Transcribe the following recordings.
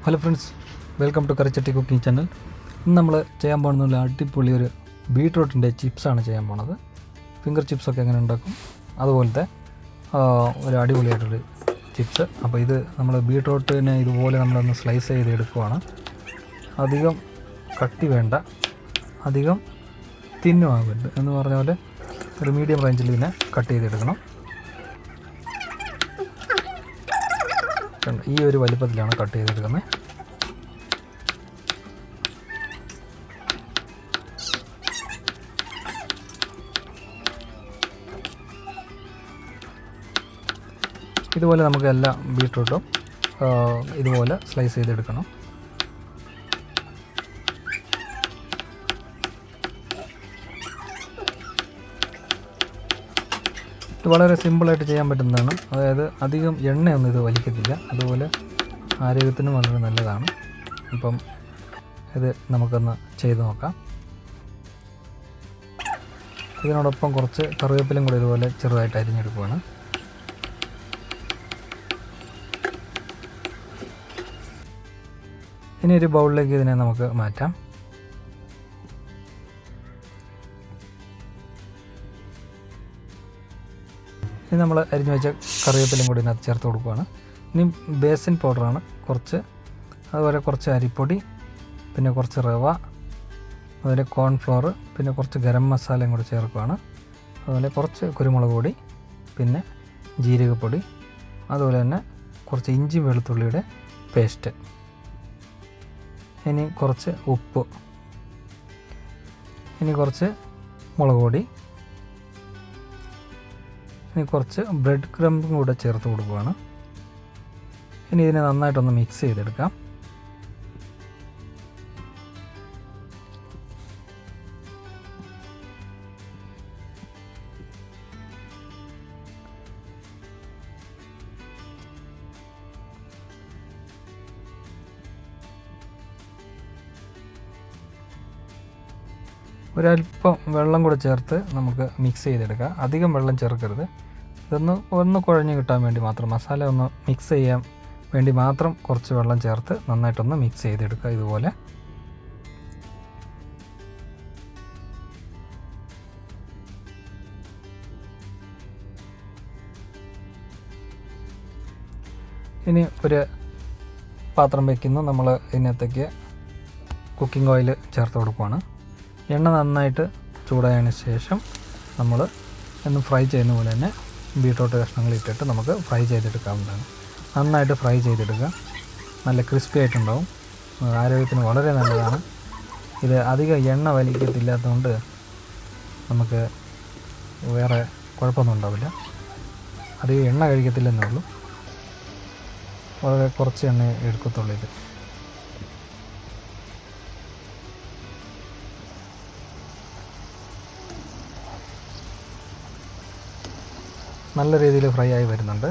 Hello friends, welcome to Karichatti cooking channel. ഇന്ന് നമ്മൾ ചെയ്യാൻ പോകുന്ന അടിപൊളി ഒരു ബീട്രൂട്ടിൻ്റെ ചിപ്സാണ് ചെയ്യാൻ പോണത്. ഫിംഗർ ചിപ്സൊക്കെ എങ്ങനെ ഉണ്ടാക്കും അതുപോലത്തെ ഒരു അടിപൊളിയായിട്ടൊരു ചിപ്സ്. അപ്പോൾ ഇത് നമ്മൾ ബീട്രൂട്ടിനെ ഇതുപോലെ നമ്മളൊന്ന് സ്ലൈസ് ചെയ്ത് എടുക്കുവാണ്. അധികം കട്ടി വേണ്ട, അധികം തിന്നുമാകരുത് എന്ന് പറഞ്ഞ പോലെ ഒരു മീഡിയം റേഞ്ചിൽ ഇതിനെ കട്ട് ചെയ്തെടുക്കണം. ഈ ഒരു വലിപ്പത്തിലാണ് കട്ട് ചെയ്തെടുക്കുന്നത്. ഇതുപോലെ നമുക്ക് എല്ലാ ബീട്രൂട്ടും ഇതുപോലെ സ്ലൈസ് ചെയ്തെടുക്കണം. ഇത് വളരെ സിമ്പിളായിട്ട് ചെയ്യാൻ പറ്റുന്നതാണ്. അതായത് അധികം എണ്ണയൊന്നും ഇത് വലിക്കത്തില്ല, അതുപോലെ ആരോഗ്യത്തിനും വളരെ നല്ലതാണ്. അപ്പം ഇത് നമുക്കൊന്ന് ചെയ്ത് നോക്കാം. ഇതിനോടൊപ്പം കുറച്ച് കറിവേപ്പിലയും കൂടി ഇതുപോലെ ചെറുതായിട്ട് അരിഞ്ഞെടുക്കുകയാണ്. ഇനി ഒരു ബൗളിലേക്ക് ഇതിനെ നമുക്ക് മാറ്റാം. ഇനി നമ്മൾ അരിഞ്ഞു വെച്ച കറിവേപ്പിലയും കൂടി ഇതിനകത്ത് ചേർത്ത് കൊടുക്കുകയാണ്. ഇനി ബേസിൻ പൗഡറാണ് കുറച്ച്, അതുപോലെ കുറച്ച് അരിപ്പൊടി, പിന്നെ കുറച്ച് റവ, അതുപോലെ കോൺഫ്ലോർ, പിന്നെ കുറച്ച് ഗരം മസാലയും കൂടി ചേർക്കുകയാണ്. അതുപോലെ കുറച്ച് കുരുമുളക് പൊടി, പിന്നെ ജീരകപ്പൊടി, അതുപോലെ തന്നെ കുറച്ച് ഇഞ്ചി വെളുത്തുള്ളിയുടെ പേസ്റ്റ്, ഇനി കുറച്ച് ഉപ്പ്, ഇനി കുറച്ച് മുളക് പൊടി, ഇനി കുറച്ച് ബ്രെഡ് ക്രംബും കൂടെ ചേർത്ത് കൊടുക്കുകയാണ്. ഇനി ഇതിനെ നന്നായിട്ടൊന്ന് മിക്സ് ചെയ്തെടുക്കാം. ഒരല്പം വെള്ളം കൂടെ ചേർത്ത് നമുക്ക് മിക്സ് ചെയ്തെടുക്കാം. അധികം വെള്ളം ചേർക്കരുത്. ഒന്ന് കുഴഞ്ഞ് കിട്ടാൻ വേണ്ടി മാത്രം, മസാല ഒന്ന് മിക്സ് ചെയ്യാൻ വേണ്ടി മാത്രം കുറച്ച് വെള്ളം ചേർത്ത് നന്നായിട്ടൊന്ന് മിക്സ് ചെയ്തെടുക്കുക. ഇതുപോലെ ഇനി ഒരു പാത്രം വയ്ക്കുന്നു. നമ്മൾ ഇതിനകത്തേക്ക് കുക്കിംഗ് ഓയിൽ ചേർത്ത് കൊടുക്കുകയാണ്. എണ്ണ നന്നായിട്ട് ചൂടായതിന് ശേഷം നമ്മൾ ഒന്ന് ഫ്രൈ ചെയ്യുന്ന പോലെ തന്നെ ബീട്രൂട്ട് കഷ്ണങ്ങൾ ഇട്ടിട്ട് നമുക്ക് ഫ്രൈ ചെയ്തെടുക്കാവുന്നതാണ്. നന്നായിട്ട് ഫ്രൈ ചെയ്തെടുക്കുക. നല്ല ക്രിസ്പി ആയിട്ടുണ്ടാവും. ആരോഗ്യത്തിന് വളരെ നല്ലതാണ്. ഇത് അധികം എണ്ണ വലിക്കത്തില്ലാത്തതുകൊണ്ട് നമുക്ക് വേറെ കുഴപ്പമൊന്നും ഉണ്ടാവില്ല. അധികം എണ്ണ കഴിക്കത്തില്ലെന്നേ ഉള്ളൂ, വളരെ കുറച്ച് എണ്ണ എടുക്കത്തുള്ളൂ ഇത്. നല്ല രീതിയിൽ ഫ്രൈ ആയി വരുന്നുണ്ട്.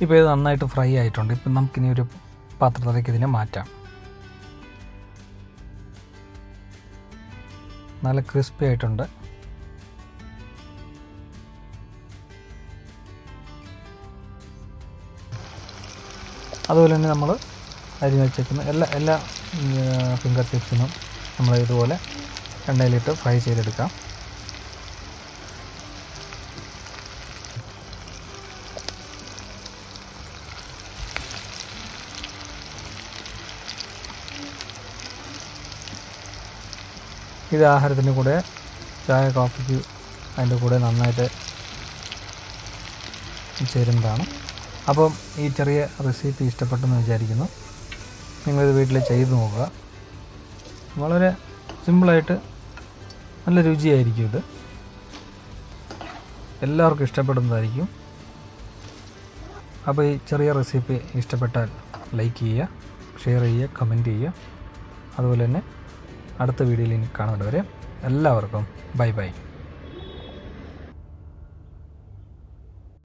ഇപ്പോൾ ഇത് നന്നായിട്ട് ഫ്രൈ ആയിട്ടുണ്ട്. ഇപ്പം നമുക്കിനി ഒരു പാത്രത്തിലേക്ക് ഇതിനെ മാറ്റാം. നല്ല ക്രിസ്പി ആയിട്ടുണ്ട്. അതുപോലെ തന്നെ നമ്മൾ അരിഞ്ഞ് വെച്ചേക്കുന്ന എല്ലാ ഫിംഗർ ചിപ്സിനും നമ്മൾ ഇതുപോലെ എണ്ണയിലിട്ട് ഫ്രൈ ചെയ്തെടുക്കാം. ഇത് ആഹാരത്തിൻ്റെ കൂടെ, ചായ കോഫിക്ക് അതിൻ്റെ കൂടെ നന്നായിട്ട് ചേരുന്നതാണ്. അപ്പം ഈ ചെറിയ റെസിപ്പി ഇഷ്ടപ്പെട്ടെന്ന് വിചാരിക്കുന്നു. നിങ്ങളിത് വീട്ടിൽ ചെയ്ത് നോക്കുക. വളരെ സിമ്പിളായിട്ട് നല്ല രുചിയായിരിക്കും ഇത്. എല്ലാവർക്കും ഇഷ്ടപ്പെടുന്നതായിരിക്കും. അപ്പോൾ ഈ ചെറിയ റെസിപ്പി ഇഷ്ടപ്പെട്ടാൽ ലൈക്ക് ചെയ്യുക, ഷെയർ ചെയ്യുക, കമൻറ്റ് ചെയ്യുക. അതുപോലെ തന്നെ അടുത്ത വീഡിയോയിൽ ഇനി കാണുന്നവരെ എല്ലാവർക്കും ബൈ ബൈ.